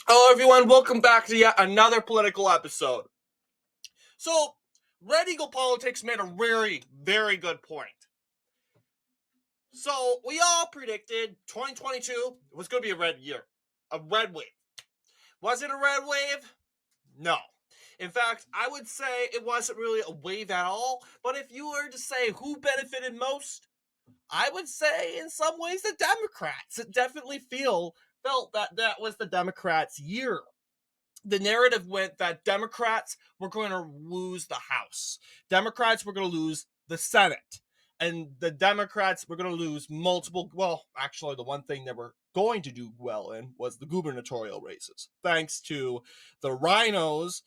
Hello, everyone. Welcome back to yet another political episode. So, Red Eagle Politics made a very, very good point. So, we all predicted 2022 was going to be a red year, a red wave. Was it a red wave? No. In fact, I would say it wasn't really a wave at all. But if you were to say who benefited most, I would say in some ways the Democrats. It definitely felt that was the Democrats' year. The narrative went that Democrats were going to lose the House. Democrats were going to lose the Senate. And the Democrats were going to lose multiple. Well, actually, the one thing they were going to do well in was the gubernatorial races, thanks to the rhinos,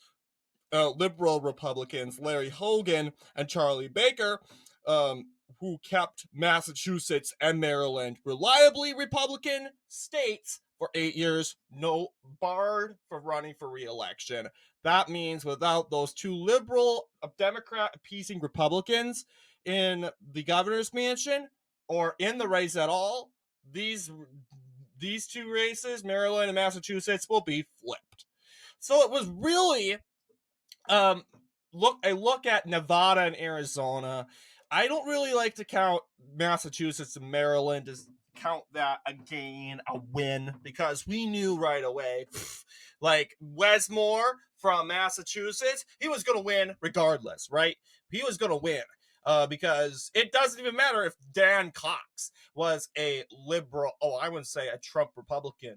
liberal Republicans, Larry Hogan and Charlie Baker, who kept Massachusetts and Maryland reliably Republican states for 8 years, no barred for running for re-election. That means without those two liberal Democrat appeasing Republicans in the governor's mansion or in the race at all, these two races, Maryland and Massachusetts, will be flipped. So it was really look at Nevada and Arizona. I don't really like to count Massachusetts and Maryland as count that a gain, a win, because we knew right away, like Wesmore from Massachusetts, he was going to win regardless, right? He was going to win. Because it doesn't even matter if Dan Cox was a liberal, I wouldn't say a Trump Republican.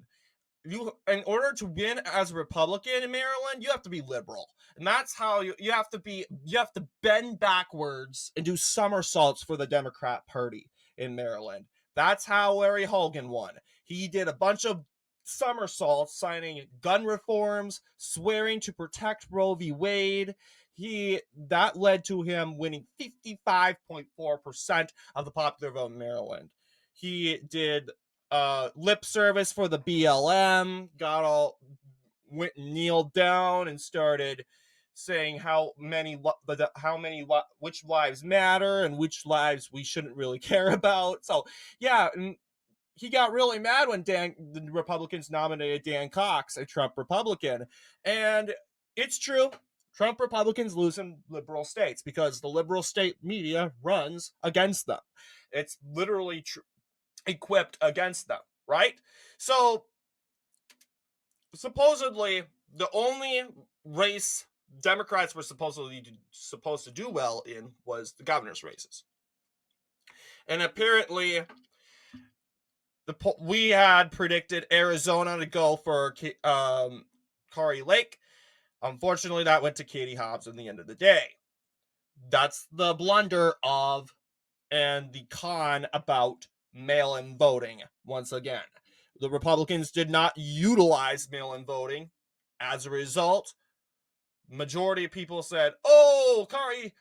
In order to win as a Republican in Maryland, you have to be liberal. And that's how you have to bend backwards and do somersaults for the Democrat Party in Maryland. That's how Larry Hogan won. He did a bunch of somersaults, signing gun reforms, swearing to protect Roe v. Wade. That led to him winning 55.4% of the popular vote in Maryland. He did lip service for the BLM, went and kneeled down and started saying which lives matter and which lives we shouldn't really care about. So yeah, and he got really mad when the Republicans nominated Dan Cox, a Trump Republican. And it's true, Trump Republicans lose in liberal states because the liberal state media runs against them. It's literally equipped against them, right? So supposedly the only race Democrats were supposed to do well in was the governor's races. And apparently we had predicted Arizona to go for Kari Lake. Unfortunately, that went to Katie Hobbs in the end of the day. That's the blunder of and the con about mail-in voting once again. The Republicans did not utilize mail-in voting. As a result, majority of people said, oh, Kari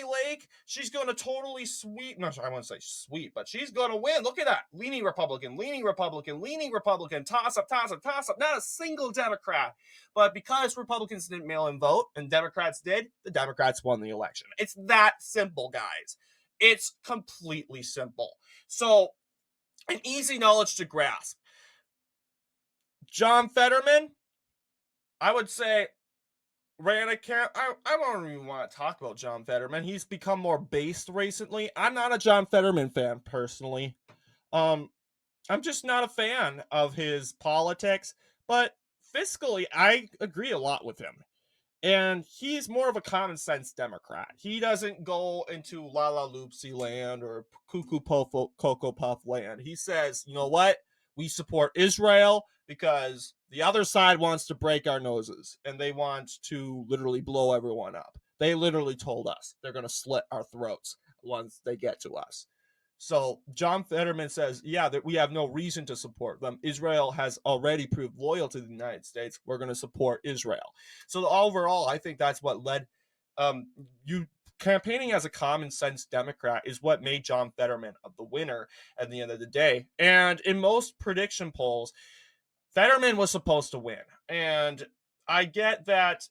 Lake, she's going to totally sweep. No, I won't say sweep, but she's going to win. Look at that. Leaning Republican, toss up. Not a single Democrat. But because Republicans didn't mail in vote and Democrats did, the Democrats won the election. It's that simple, guys. It's completely simple. So, an easy knowledge to grasp. John Fetterman, I would say, ran a camp. I don't even want to talk about John Fetterman. He's become more based recently. I'm not a John Fetterman fan personally. I'm just not a fan of his politics, but fiscally, I agree a lot with him. And he's more of a common sense Democrat. He doesn't go into La La Loopsy land or Cuckoo Cocoa Puff land. He says, you know what? We support Israel because the other side wants to break our noses and they want to literally blow everyone up. They literally told us they're going to slit our throats once they get to us. So John Fetterman says, yeah, that we have no reason to support them. Israel has already proved loyal to the United States. We're going to support Israel. So overall, I think that's what led you campaigning as a common sense Democrat is what made John Fetterman the winner at the end of the day. And in most prediction polls, Fetterman was supposed to win. And I get that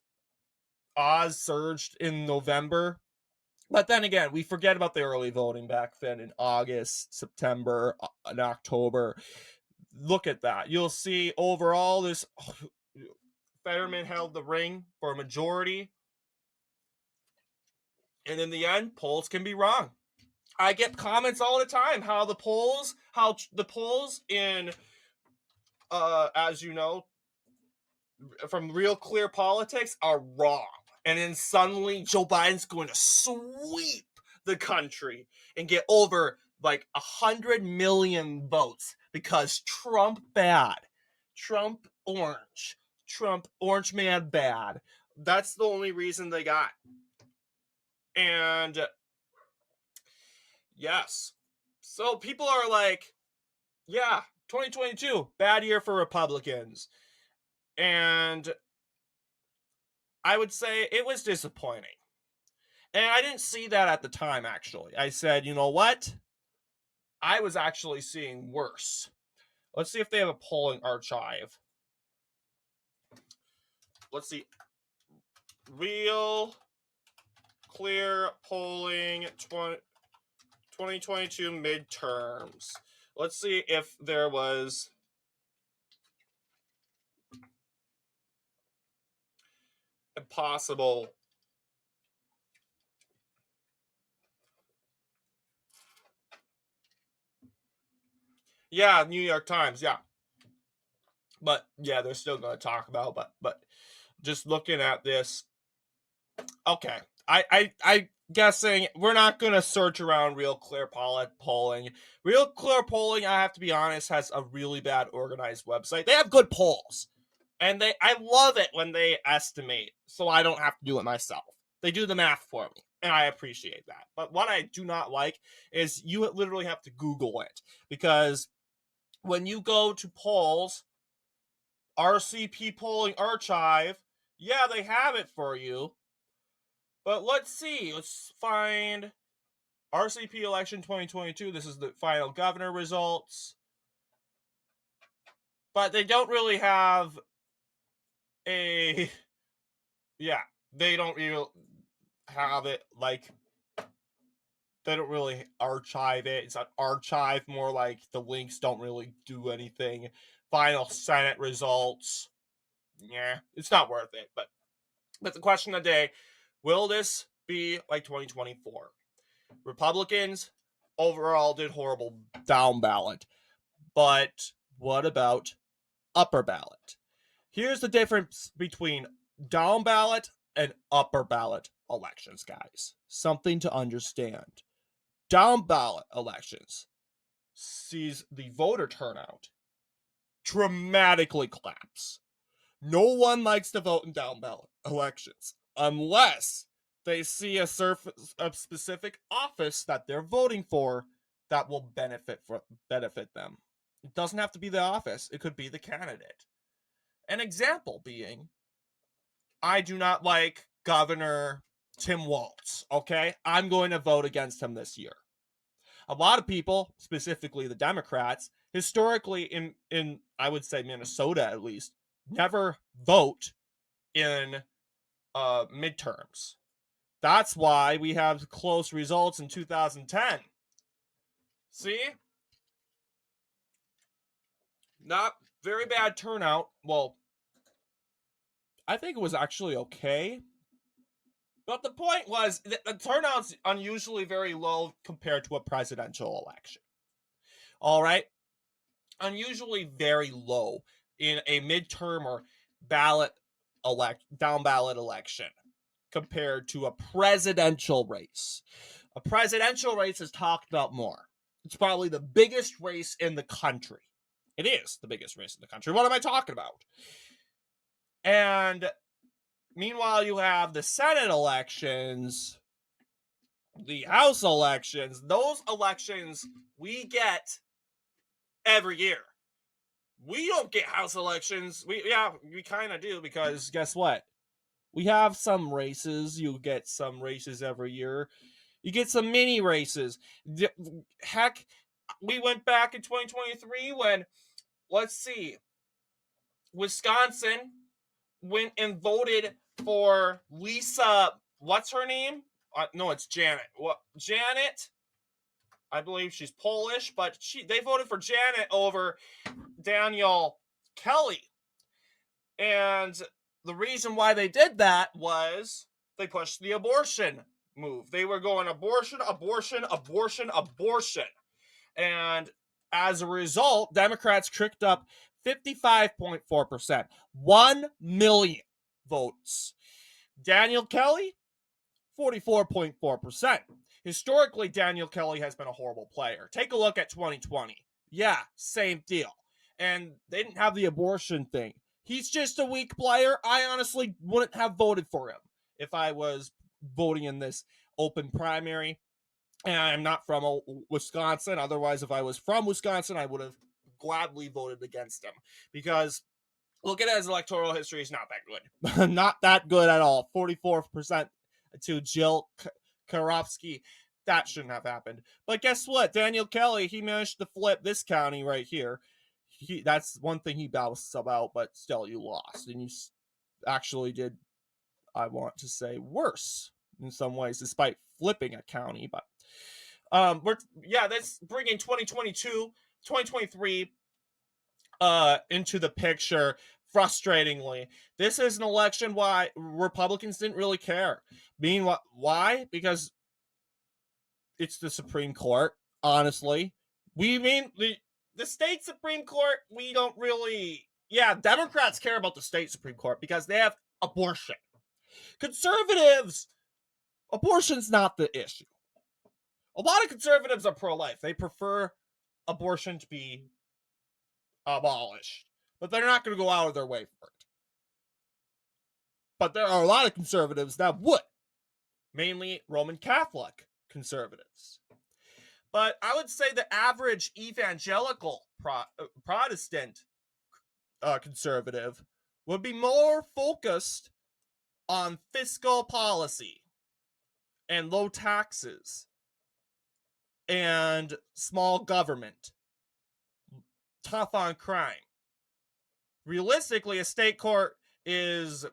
Oz surged in November. But then again, we forget about the early voting back then in August, September, and October. look at that. You'll see overall this Fetterman held the ring for a majority. And in the end, polls can be wrong. I get comments all the time how the polls in as you know from Real Clear Politics are wrong. And then suddenly Joe Biden's going to sweep the country and get over like 100 million votes because Trump bad. Trump orange. Trump orange man bad. That's the only reason they got. And yes. So people are like, yeah, 2022, bad year for Republicans. And I would say it was disappointing. And I didn't see that at the time, actually. I said, you know what? I was actually seeing worse. Let's see if they have a polling archive. Let's see. Real Clear Polling 2022 midterms. Let's see if there was a possible. Yeah, New York Times, yeah. But yeah, they're still going to talk about, but just looking at this, okay. I guessing we're not going to search around Real Clear polling. Real Clear Polling, I have to be honest, has a really bad organized website. They have good polls. And I love it when they estimate, so I don't have to do it myself. They do the math for me, and I appreciate that. But what I do not like is you literally have to Google it, because when you go to polls, RCP polling archive, yeah, they have it for you. But let's see. Let's find RCP election 2022. This is the final governor results. But they don't really have a... Yeah, they don't really have it like... They don't really archive it. It's an archive, more like the links don't really do anything. Final Senate results. Yeah, it's not worth it. But the question of the day, will this be like 2024? Republicans overall did horrible down ballot. But what about upper ballot? Here's the difference between down ballot and upper ballot elections, guys. Something to understand. Down ballot elections sees the voter turnout dramatically collapse. No one likes to vote in down ballot elections unless they see a specific office that they're voting for that will benefit them. It doesn't have to be the office. It could be the candidate. An example being, I do not like Governor Tim Walz, okay? I'm going to vote against him this year. A lot of people, specifically the Democrats, historically in I would say Minnesota at least, never vote in midterms. That's why we have close results in 2010. See? Not very bad turnout. Well, I think it was actually okay. But the point was, the turnout's unusually very low compared to a presidential election. All right? Unusually very low in a midterm or down ballot election compared to a presidential race. A presidential race is talked about more. It's probably the biggest race in the country. It is the biggest race in the country. What am I talking about? And meanwhile, you have the Senate elections, the House elections. Those elections we get every year. We don't get House elections. We kind of do, because guess what? We have some races. You get some races every year. You get some mini races. Heck, we went back in 2023 when, let's see, Wisconsin went and voted for Lisa. What's her name? No, it's Janet. What? Janet? I believe she's Polish, but they voted for Janet over Daniel Kelly. And the reason why they did that was they pushed the abortion move. They were going abortion, abortion, abortion, abortion. And as a result, Democrats tricked up 55.4%, 1 million votes. Daniel Kelly, 44.4%. Historically, Daniel Kelly has been a horrible player. Take a look at 2020. Yeah, same deal. And they didn't have the abortion thing. He's just a weak player. I honestly wouldn't have voted for him if I was voting in this open primary. And I'm not from Wisconsin. Otherwise, if I was from Wisconsin, I would have gladly voted against him. Because looking at his electoral history, he's not that good. Not that good at all. 44% to Jill Karofsky. That shouldn't have happened. But guess what? Daniel Kelly, he managed to flip this county right here. That's one thing he boasts about, but still, you lost. And you actually did, I want to say, worse in some ways, despite flipping a county. But that's bringing 2023 into the picture. Frustratingly, this is an election why Republicans didn't really care. Why? Because it's the Supreme Court. Honestly, the state Supreme Court. We don't really. Yeah, Democrats care about the state Supreme Court because they have abortion. Conservatives, abortion's not the issue. A lot of conservatives are pro-life. They prefer abortion to be abolished, but they're not going to go out of their way for it. But there are a lot of conservatives that would, mainly Roman Catholic conservatives. But I would say the average evangelical Protestant conservative would be more focused on fiscal policy and low taxes and small government, tough on crime. Realistically, a state court is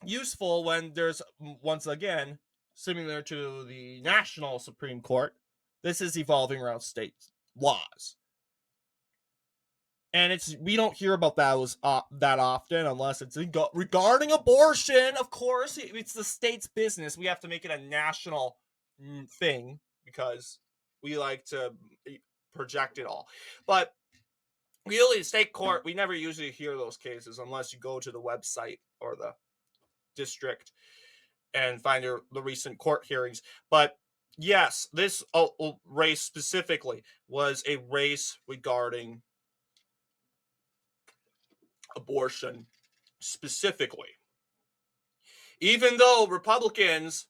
useful when there's, once again, similar to the national Supreme Court, this is evolving around state laws. And we don't hear about that often unless it's regarding abortion. Of course, it's the state's business. We have to make it a national thing because we like to project it all. But really, state court, we never usually hear those cases unless you go to the website or the district and find the recent court hearings. But yes, this race specifically was a race regarding abortion specifically. Even though Republicans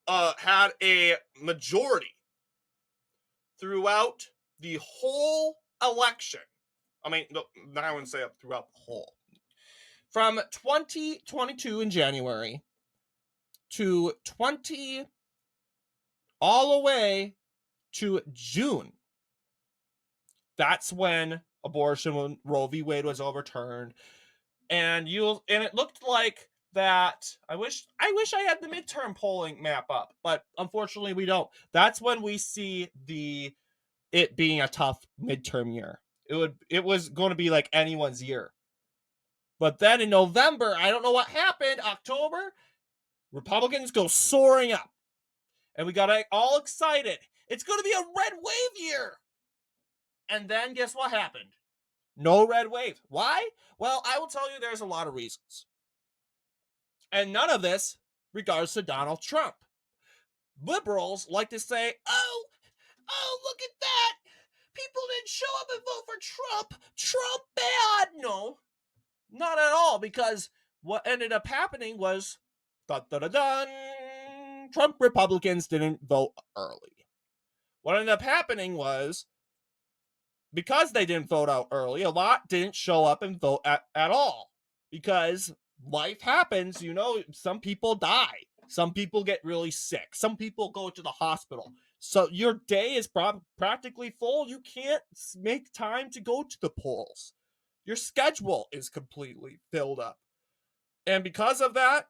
had a majority throughout the whole election. I mean, no, I wouldn't say throughout the whole. From 2022 in January to all the way to June. That's when when Roe v. Wade was overturned. And it looked like that. I wish I had the midterm polling map up, but unfortunately we don't. That's when we see it being a tough midterm year. It was going to be like anyone's year. But then in November, I don't know what happened, October, Republicans go soaring up. And we got all excited. It's going to be a red wave year. And then guess what happened? No red wave. Why? Well, I will tell you there's a lot of reasons. And none of this regards to Donald Trump. Liberals like to say, oh, look at that. People didn't show up and vote for Trump. Trump bad. No, not at all. Because what ended up happening was, Trump Republicans didn't vote early. What ended up happening was, because they didn't vote out early, a lot didn't show up and vote at all. Because life happens, some people die. Some people get really sick. Some people go to the hospital. So your day is practically full. You can't make time to go to the polls. Your schedule is completely filled up. And because of that,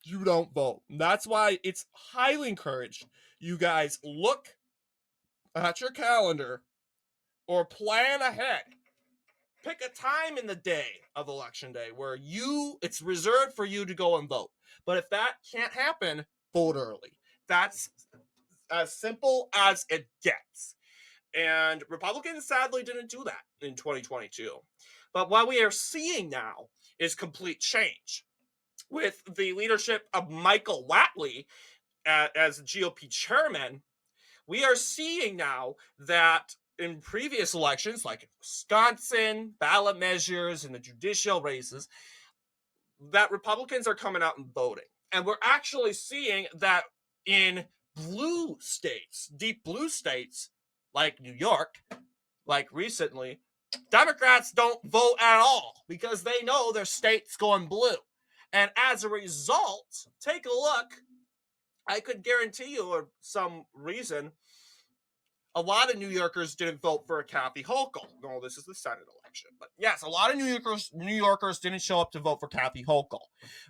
you don't vote. And that's why it's highly encouraged you guys look at your calendar or plan ahead pick a time in the day of election day where it's reserved for you to go and vote. But if that can't happen, vote early. That's as simple as it gets. And Republicans sadly didn't do that in 2022. But what we are seeing now is complete change. With the leadership of Michael Whatley as GOP chairman, we are seeing now that in previous elections, like Wisconsin, ballot measures, and the judicial races, that Republicans are coming out and voting. And we're actually seeing that in blue states, deep blue states, like New York, like recently, Democrats don't vote at all because they know their state's going blue. And as a result, take a look. I could guarantee you, for some reason, a lot of New Yorkers didn't vote for Kathy Hochul. No, this is the Senate election. But yes, a lot of New Yorkers didn't show up to vote for Kathy Hochul.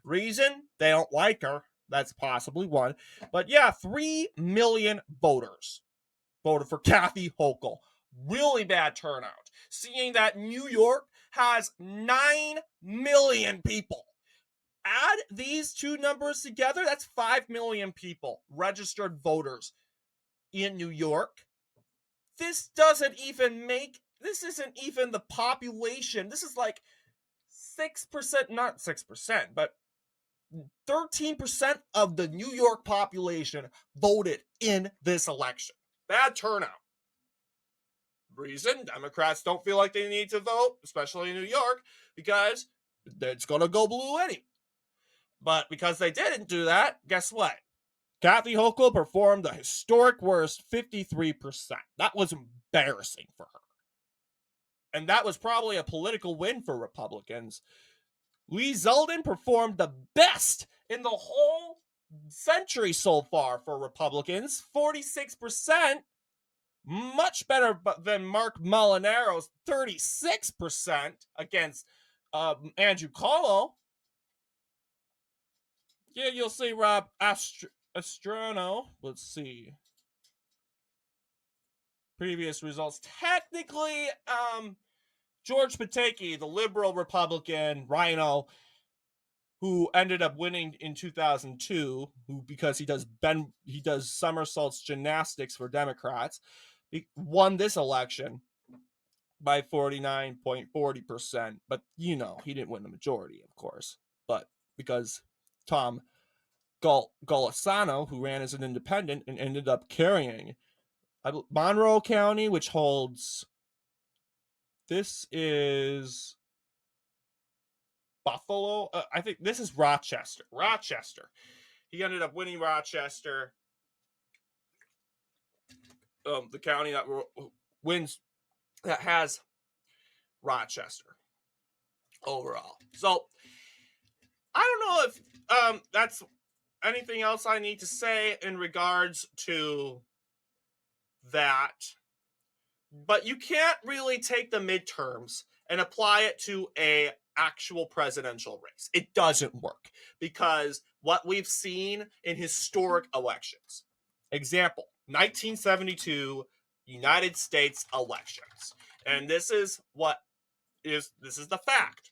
Reason? They don't like her. That's possibly one. But yeah, 3 million voters voted for Kathy Hochul. Really bad turnout. Seeing that New York has 9 million people. Add these two numbers together, that's 5 million people, registered voters in New York. This isn't even the population. This is like 6%, not 6%, but 13% of the New York population voted in this election. Bad turnout. Reason? Democrats don't feel like they need to vote, especially in New York, because it's going to go blue anyway. But because they didn't do that, guess what? Kathy Hochul performed a historic worst 53%. That was embarrassing for her. And that was probably a political win for Republicans. Lee Zeldin performed the best in the whole century so far for Republicans, 46%. Much better than Mark Molinaro's 36% against Andrew Cuomo. Yeah, you'll see Rob Astrono. Let's see. Previous results. Technically, George Pataki, the liberal Republican rhino, who ended up winning in 2002, because he does somersaults gymnastics for Democrats, won this election by 49.40%. But he didn't win the majority, of course. But because Tom Golisano, who ran as an independent and ended up carrying Monroe County, which holds, this is Buffalo. I think this is Rochester. He ended up winning Rochester, the county that wins, that has Rochester overall. So I don't know if that's anything else I need to say in regards to that. But you can't really take the midterms and apply it to a actual presidential race. It doesn't work, because what we've seen in historic elections, example, 1972 United States elections, and this is the fact.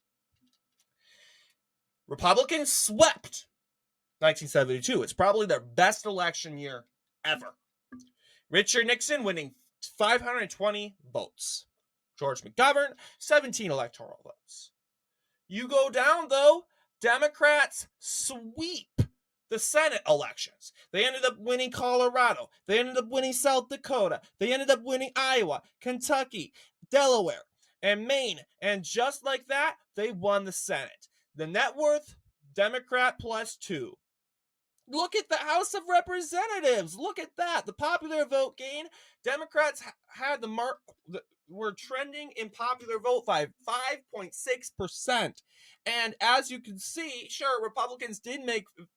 Republicans swept 1972. It's probably their best election year ever. Richard Nixon winning 520 votes. George McGovern, 17 electoral votes. You go down, though, Democrats sweep the Senate elections. They ended up winning Colorado. They ended up winning South Dakota. They ended up winning Iowa, Kentucky, Delaware, and Maine. And just like that, they won the Senate. The net worth, Democrat +2. Look at the House of Representatives. Look at that. The popular vote gain. Democrats had were trending in popular vote by 5.6%. And as you can see, sure, Republicans did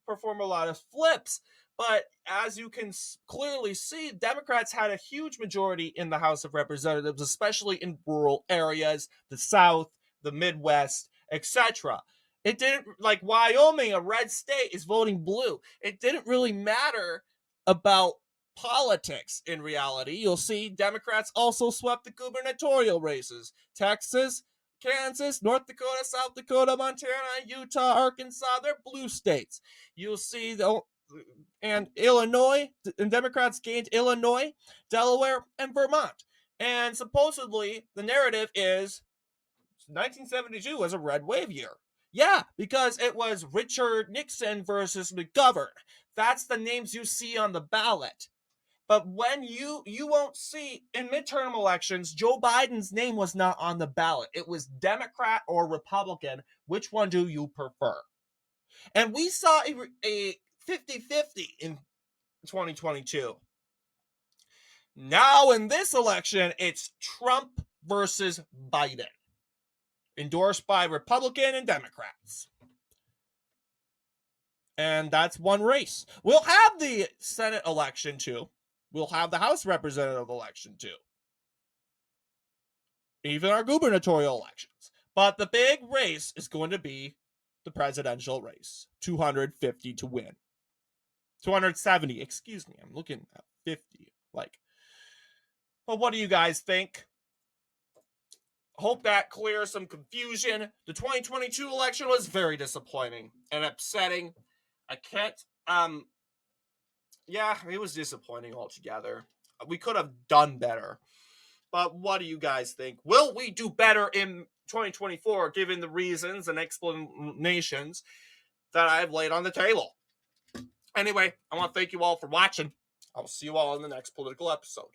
perform a lot of flips, but as you can clearly see, Democrats had a huge majority in the House of Representatives, especially in rural areas, the South, the Midwest, etc. It didn't, like Wyoming, a red state, is voting blue. It didn't really matter about politics in reality. You'll see Democrats also swept the gubernatorial races. Texas, Kansas, North Dakota, South Dakota, Montana, Utah, Arkansas, they're blue states. You'll see and Illinois, and Democrats gained Illinois, Delaware, and Vermont. And supposedly the narrative is 1972 was a red wave year. Yeah, because it was Richard Nixon versus McGovern. That's the names you see on the ballot. But when you won't see in midterm elections, Joe Biden's name was not on the ballot. It was Democrat or Republican. Which one do you prefer? And we saw a 50-50 in 2022. Now in this election, it's Trump versus Biden, endorsed by Republican and Democrats. And that's one race. We'll have the Senate election too. We'll have the House representative election too. Even our gubernatorial elections. But the big race is going to be the presidential race. 250 to win. 270, excuse me. I'm looking at 50. But what do you guys think? Hope that clears some confusion. The 2022 election was very disappointing and upsetting. I can't, yeah, it was disappointing altogether. We could have done better. But what do you guys think? Will we do better in 2024 given the reasons and explanations that I've laid on the table? Anyway, I want to thank you all for watching. I'll see you all in the next political episode.